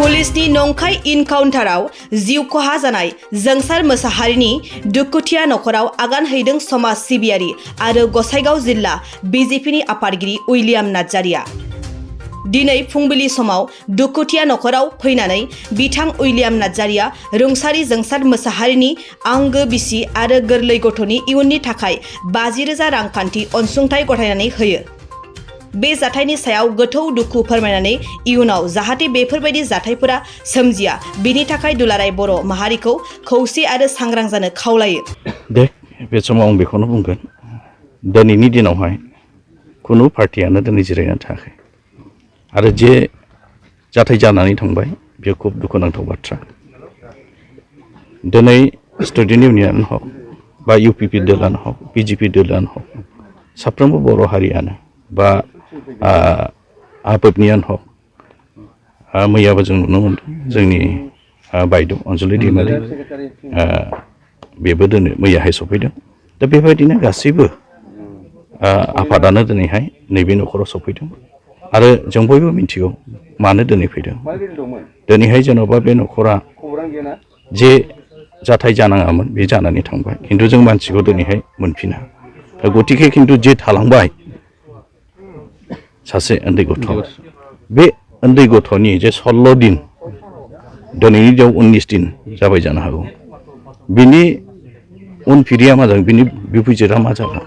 पुलिसनि नंखाय इनकाउन्टाराव जिउ खहा जानाय जोंसार मोसाहारिनि दुखुथिया नख'राव आगान हैदों समाज सिबियारि आरो गसाइगाव जिल्ला बिजेपिनि आफादगिरि उइलियाम नार्जारिया। दिनै फुंबिलि समाव दुखुथिया नख'राव फैनानै बिथां उइलियाम नार्जारिया रुंसारि जोंसार मोसाहारिनि आंगो बिसि आरो गोरलै गथ'नि इयुननि थाखाय 50,000 रांखान्थि अनसुंथाइ गथायनानै होयो। बे जाथायनि सायाव गोथौ दुखु फोरमायनानै इयुनाव जाहाथे बेफोरबायदि जाथायफोरा सोमजिया बेनि थाखाय दुलाराय बर' माहारिखौ खौसे आरो सांग्रां जानो खावलायो। दे बे समाव आं बेखौनो बुंगोन, दिनैनि दिनावहाय खुनु पार्टियानो दिनै जिरायनानै थायाखै आरो जे जाथाय जानानै थांबाय बेयो खुब दुखुनांथाव बाथ्रा। दिनै स्टुडेन्ट इउनियन हक बा इउपिपि दोलानो हक बिजेपि दोलानो हक साफ्रोमबो बर' हारियानो बा आफादनियानो हक मैयाबो जों नुनो मोनदों जोंनि बायद' अनजुलि दैमारि बेबो दिनै मैयाहाय सफैदों। दा बेबायदिनो गासैबो आफादानो दिनैहाय नैबे न'खराव सफैदों आरो जों बयबो मिथिगौ मानो दिनै फैदों। दिनैहाय जेन'बा बे न'खरा जे जाथाय जानाङामोन बे जानानै थांबाय, खिन्थु जों मानसिखौ दिनैहाय मोनफिना। दा गतिके खिन्थु जे थालांबाय सासे उन्दै गथ', बे उन्दै गथ'नि जे 16 दिन दिनैनि दिनाव 19 दिन जाबाय जानो हागौ, बिनि उनफिरिया मा जागोन, बिनि बिफैजोरा मा जागोन।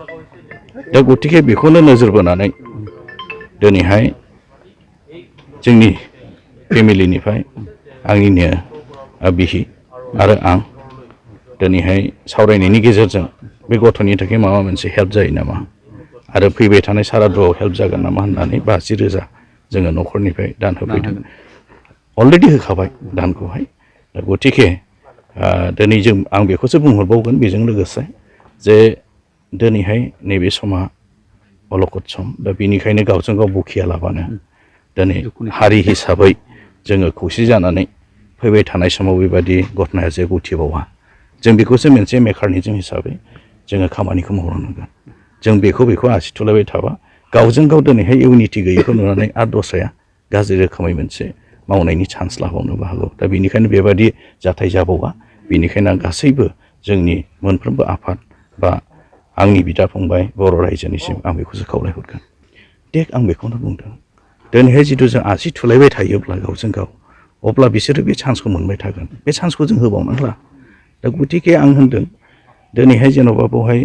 दा गतिके बेखौनो नोजोर बोनानै दिनैहाय जोंनि फेमिलिनिफ्राय आंनिनो बिसि आरो आं दिनैहाय सावरायनायनि गेजेरजों बे गथ'नि थाखाय माबा मोनसे हेल्प जायो नामा आरो फैबाय थानाय सारादुआव हेल्प जागोन नामा होननानै 50,000 जोङो न'खरनिफ्राय दान होफैदों। अलरेडि होखाबाय दानखौहाय। दा गतिके दिनै आं बेखौसो बुंहरबावगोन बेजों लोगोसे जे दिनैहाय नैबे समा अलखद सम। दा बेनिखायनो गावजों गाव बखियालाबानो दिनै हारि हिसाबै जोङो खौसे जानानै फैबाय थानाय समाव बेबायदि घटनाया जे गथिबावा, जों बेखौसो मोनसे मेकानिजम हिसाबै जोङो खामानिखौ मावलांनांगोन। जों बेखौ आसि थुलायबाय थाबा गावजों गाव दिनैहाय इउनिटि गैयैखौ नुनानै आरो दस्राया गाज्रि रोखोमै मोनसे मावनायनि चान्स लाबावनोबो हागौ। दा बेनिखायनो बेबायदि जाथाय जाबावा, बेनिखायनो आं गासैबो जोंनि मोनफ्रोमबो आफाद बा आंनि बिदा फंबाय बर' रायजोनिसिम आं बेखौसो खावलायहरगोन। दे आं बेखौनो बुंदों, दिनैहाय जिथु जों आसि थुलायबाय थायोब्ला गावजों गाव, अब्ला बिसोरो बे चान्सखौ मोनबाय थागोन। बे चान्सखौ जों होबावनांला। दा गतिके आं होनदों दिनैहाय जेन'बा बेवहाय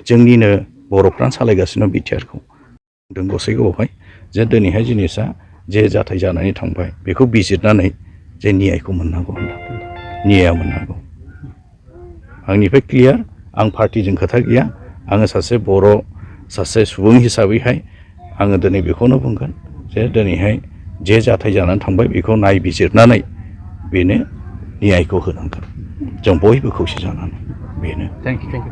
जोंनिनो बर'फ्रानो सालायगासिनो बिटिआरखौ बुंदों गसाइगावआवहाय जे दिनैहाय जिनिसा जे जाथाय जानानै थांबाय बेखौ बिजिरनानै जे न्यायखौ मोननांगौ होनदों, न्यायआ मोननांगौ। आंनिफ्राय क्लियार, आं पार्टिजों खोथा गैया, आङो सासे बर' सासे सुबुं हिसाबैहाय आङो दिनै बेखौनो बुंगोन जे दिनैहाय जे जाथाय जानानै थांबाय बेखौ नायबिजिरनानै बेनो न्यायखौ होनांगोन। जों बयबो खौसे जानानै बेनो। Thank you.